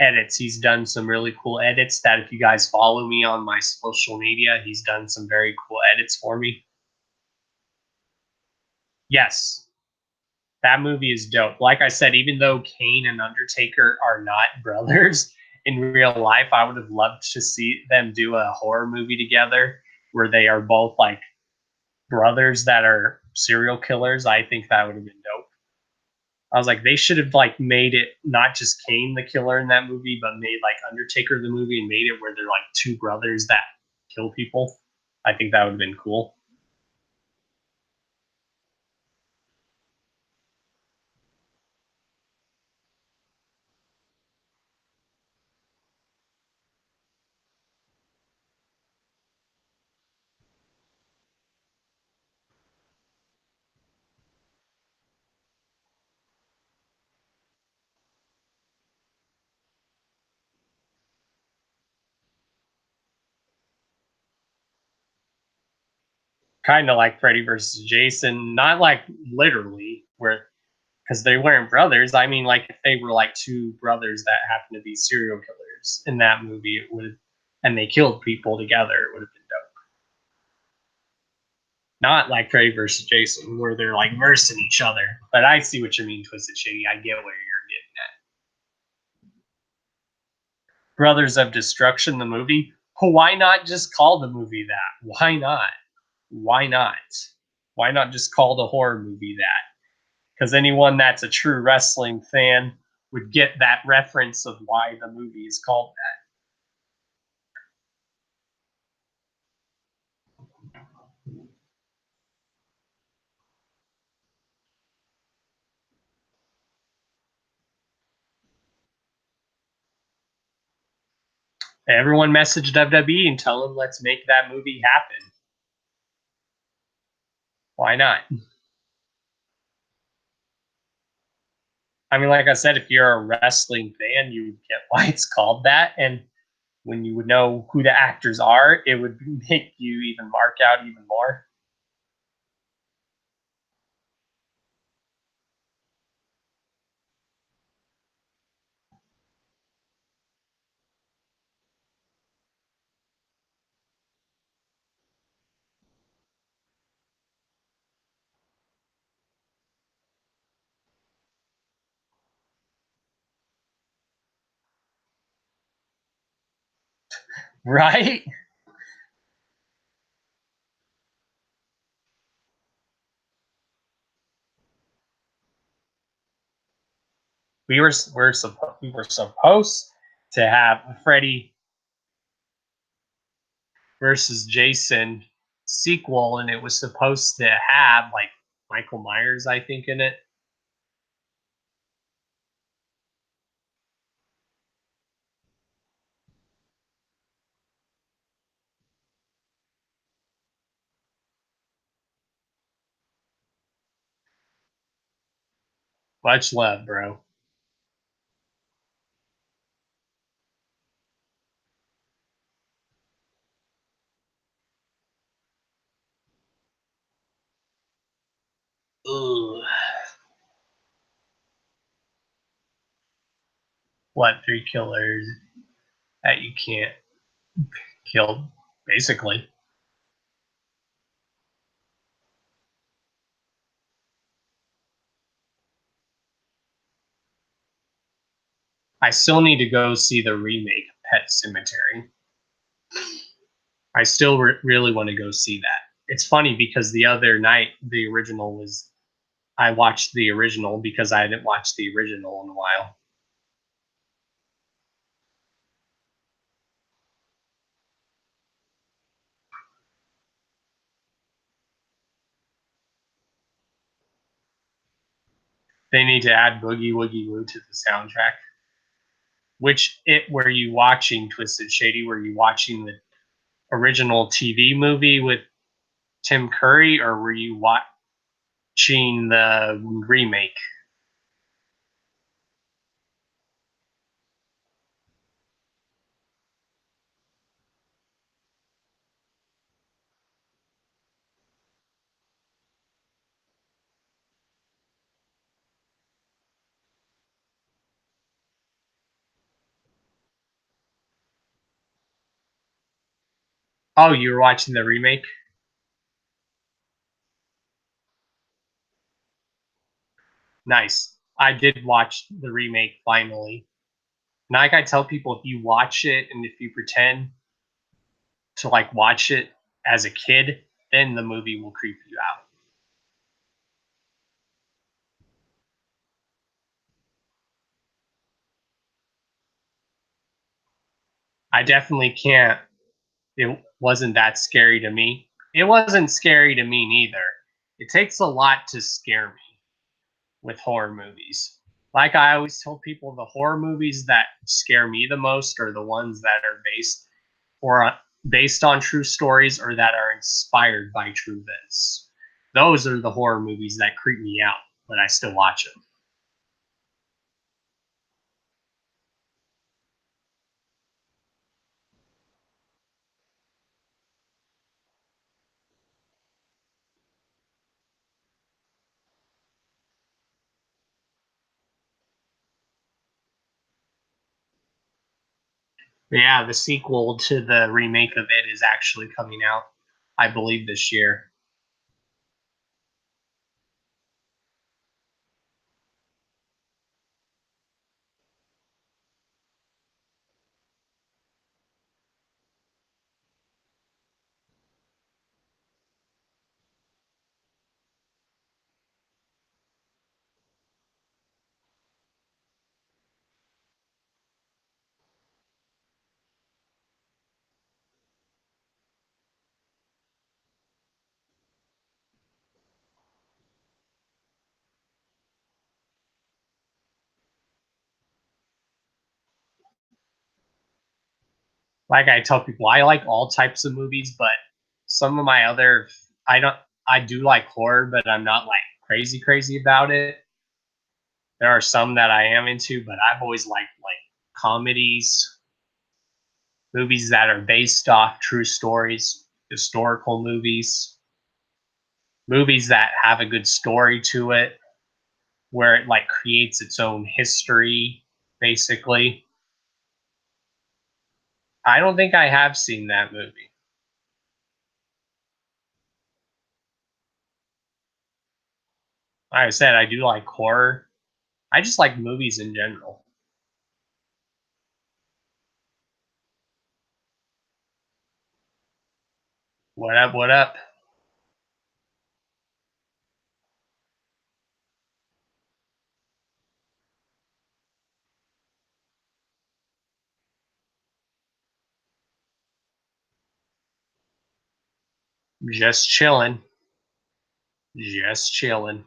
edits. He's done some really cool edits that if you guys follow me on my social media, he's done some very cool edits for me. Yes, that movie is dope. Like I said, even though Kane and Undertaker are not brothers in real life, I would have loved to see them do a horror movie together where they are both like brothers that are serial killers. I think that would have been dope. I was like, they should have like made it not just Kane the killer in that movie, but made like Undertaker the movie and made it where they're like two brothers that kill people. I think that would have been cool. Kind of like Freddy versus Jason, not like literally, where because they weren't brothers. I mean, like if they were like two brothers that happened to be serial killers in that movie, it would, and they killed people together, it would have been dope. Not like Freddy versus Jason, where they're like versing each other. But I see what you mean, Twisted Shady. I get where you're getting at. Brothers of Destruction, the movie. Why not just call the movie that? Why not? Why not? Why not just call the horror movie that? Because anyone that's a true wrestling fan would get that reference of why the movie is called that. Everyone messaged WWE and tell them let's make that movie happen. Why not? I mean, like I said, if you're a wrestling fan, you would get why it's called that. And when you would know who the actors are, it would make you even mark out even more. Right? We were supposed to have Freddy versus Jason sequel, and it was supposed to have like Michael Myers, I think, in it. Much love, bro. Ugh. What, three killers that you can't kill, basically. I still need to go see the remake of Pet Cemetery. I still really want to go see that. It's funny because the other night the original was I watched the original because I hadn't watched the original in a while. They need to add Boogie Woogie Woo to the soundtrack. Which it were you watching, Twisted Shady? Were you watching the original TV movie with Tim Curry, or were you watching the remake? Oh, you were watching the remake? Nice. I did watch the remake finally. And like I tell people, if you watch it and if you pretend to like watch it as a kid, then the movie will creep you out. I definitely can't. It wasn't that scary to me. It wasn't scary to me neither. It takes a lot to scare me with horror movies. Like I always tell people, the horror movies that scare me the most are the ones that are or based on true stories or that are inspired by true events. Those are the horror movies that creep me out, but I still watch them. Yeah, the sequel to the remake of it is actually coming out, I believe, this year. like I tell people, I like all types of movies, but some of my other, I do like horror, but I'm not like crazy about it. There are some that I am into, but I've always liked like comedies, movies that are based off true stories, historical movies, movies that have a good story to it, where it like creates its own history, basically. I don't think I have seen that movie. Like I said, I do like horror. I just like movies in general. What up? What up? Just chilling. Just chilling.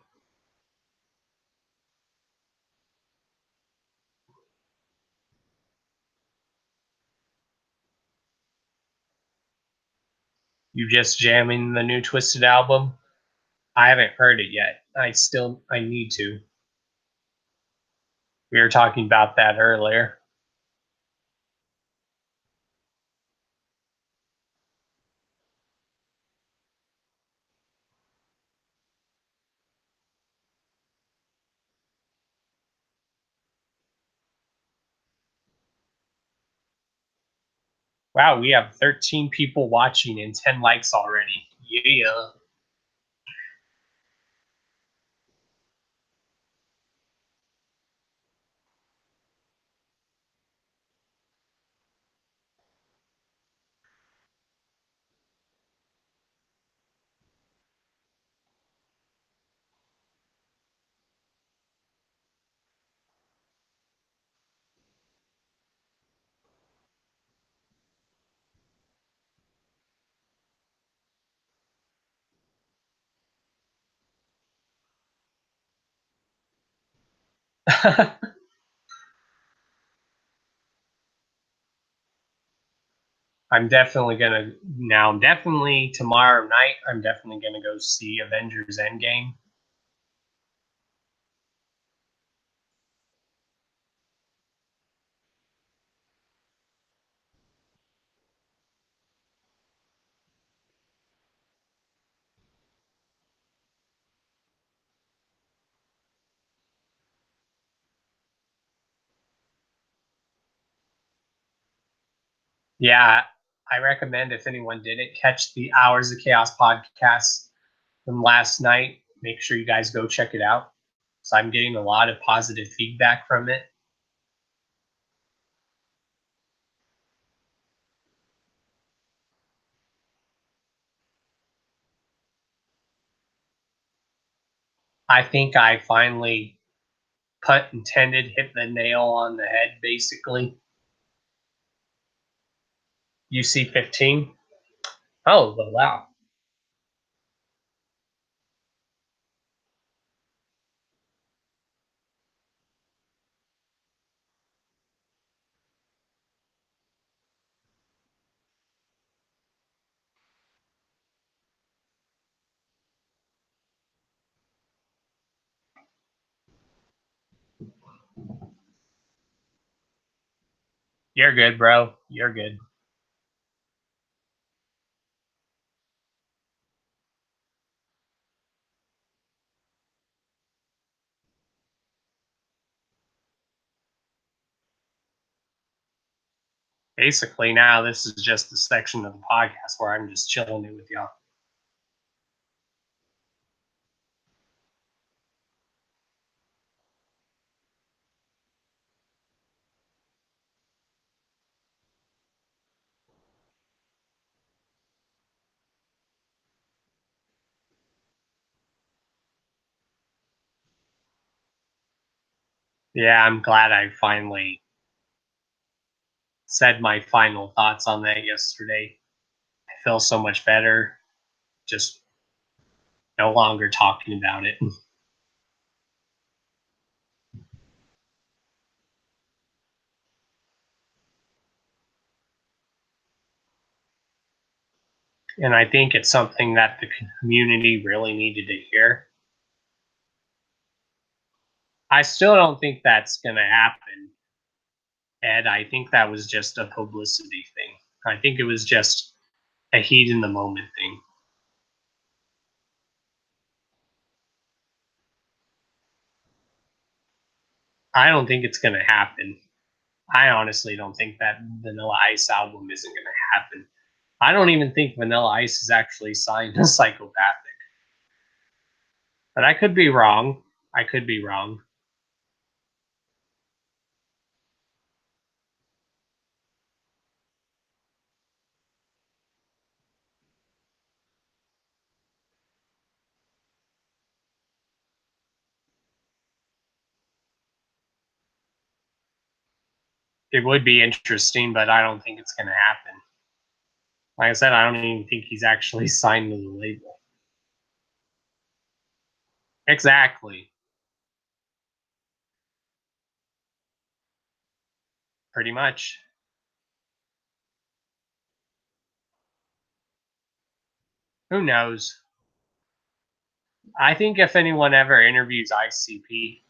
You just jamming the new Twisted album? I haven't heard it yet. I need to. We were talking about that earlier. Wow, we have 13 people watching and 10 likes already. Yeah. Definitely tomorrow night, I'm definitely gonna go see Avengers Endgame. Yeah, I recommend if anyone didn't catch the Hours of Chaos podcast from last night, make sure you guys go check it out. So I'm getting a lot of positive feedback from it. I think I finally put intended hit the nail on the head, basically. UC 15. Oh, wow. You're good, bro. You're good. Basically, now this is just the section of the podcast where I'm just chilling it with y'all. Yeah, I'm glad I finally said my final thoughts on that yesterday. I feel so much better just no longer talking about it. And I think it's something that the community really needed to hear. I still don't think that's going to happen, Ed. I think that was just a publicity thing. I think it was just a heat in the moment thing. I don't think it's going to happen. I honestly don't think that Vanilla Ice album isn't going to happen. I don't even think Vanilla Ice is actually signed to Psychopathic. But I could be wrong. I could be wrong. It would be interesting, but I don't think it's going to happen. Like I said, I don't even think he's actually signed to the label. Exactly. Pretty much. Who knows? I think if anyone ever interviews ICP,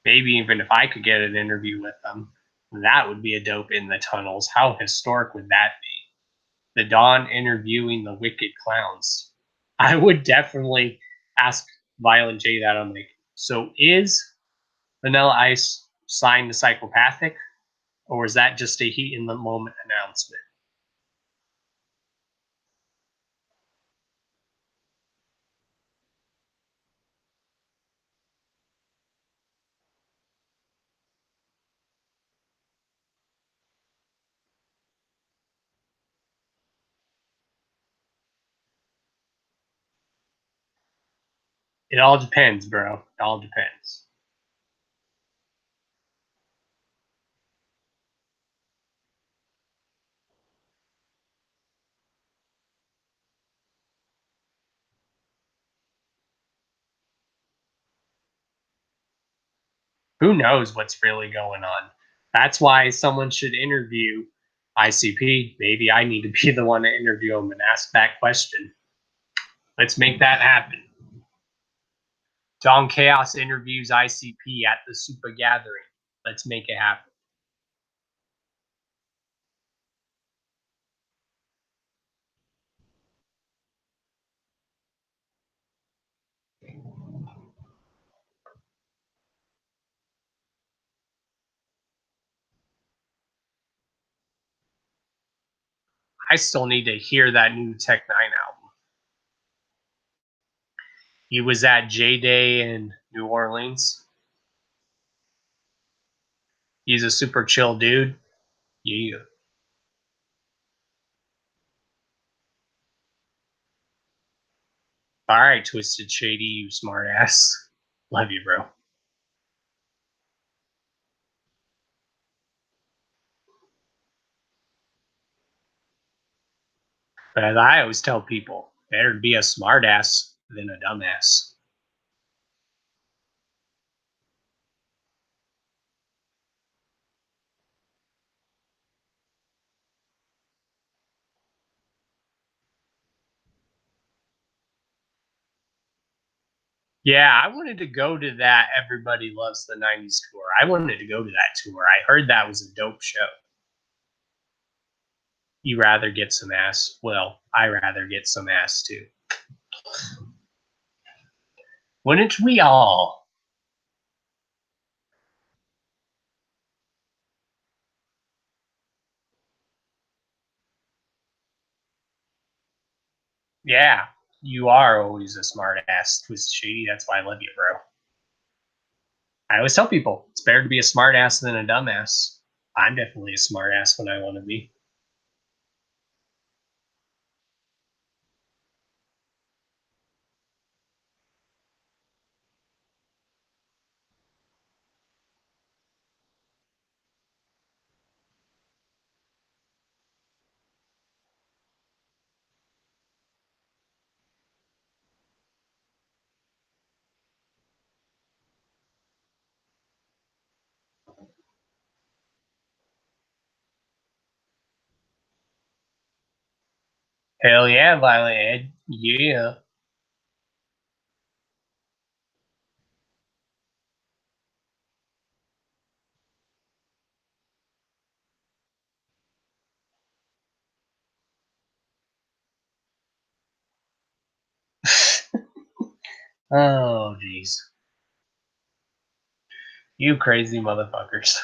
maybe even if I could get an interview with them, that would be a dope in the tunnels. How historic would that be? The Dawn interviewing the Wicked Clowns. I would definitely ask Violent J that. I'm like, so is Vanilla Ice signed to Psychopathic, or is that just a heat in the moment announcement? It all depends, bro. It all depends. Who knows what's really going on? That's why someone should interview ICP. Maybe I need to be the one to interview him and ask that question. Let's make that happen. Don Chaos interviews ICP at the Super Gathering. Let's make it happen. I still need to hear that new Tech Nine album. He was at J Day in New Orleans. He's a super chill dude. Yeah. All right, Twisted Shady, you smartass. Love you, bro. But as I always tell people, better to be a smartass than a dumbass. Yeah, I wanted to go to that Everybody Loves the 90s tour. I wanted to go to that tour. I heard that was a dope show. You rather get some ass? Well, I rather get some ass too. Wouldn't we all? Yeah, you are always a smart ass, Twisted Shady. That's why I love you, bro. I always tell people it's better to be a smart ass than a dumbass. I'm definitely a smart ass when I want to be. Hell yeah, Violet Ed. Yeah. Oh, jeez. You crazy motherfuckers.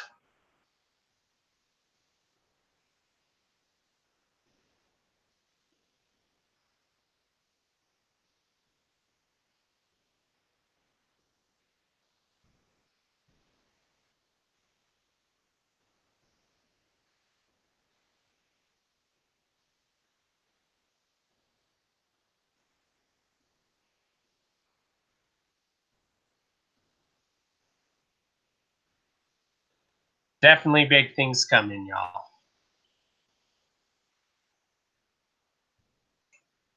Definitely big things coming, y'all.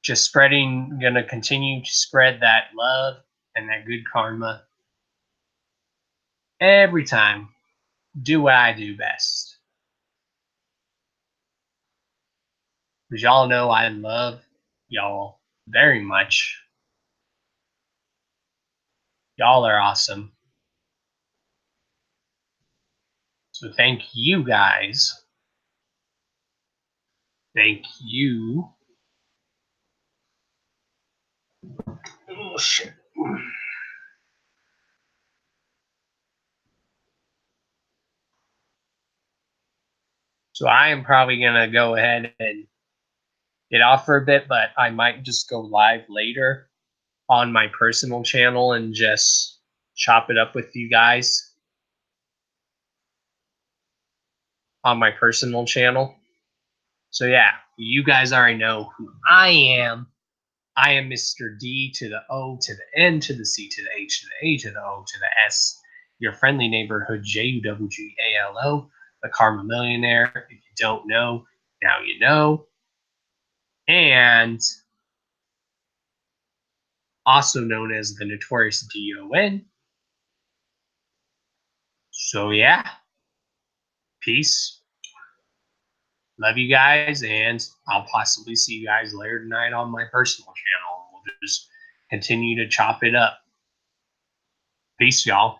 Just spreading, gonna continue to spread that love and that good karma every time. Do what I do best. Because y'all know I love y'all very much. Y'all are awesome. So thank you guys. Thank you. Oh, shit. So I am probably going to go ahead and get off for a bit, but I might just go live later on my personal channel and just chop it up with you guys on my personal channel. So yeah, you guys already know who I am. I am Mr. D to the O to the N to the C to the H to the A to the O to the S. Your friendly neighborhood JUWGALO, the Karma Millionaire. If you don't know, now you know. And also known as the Notorious DON. So yeah, peace. Love you guys, and I'll possibly see you guys later tonight on my personal channel. We'll just continue to chop it up. Peace, y'all.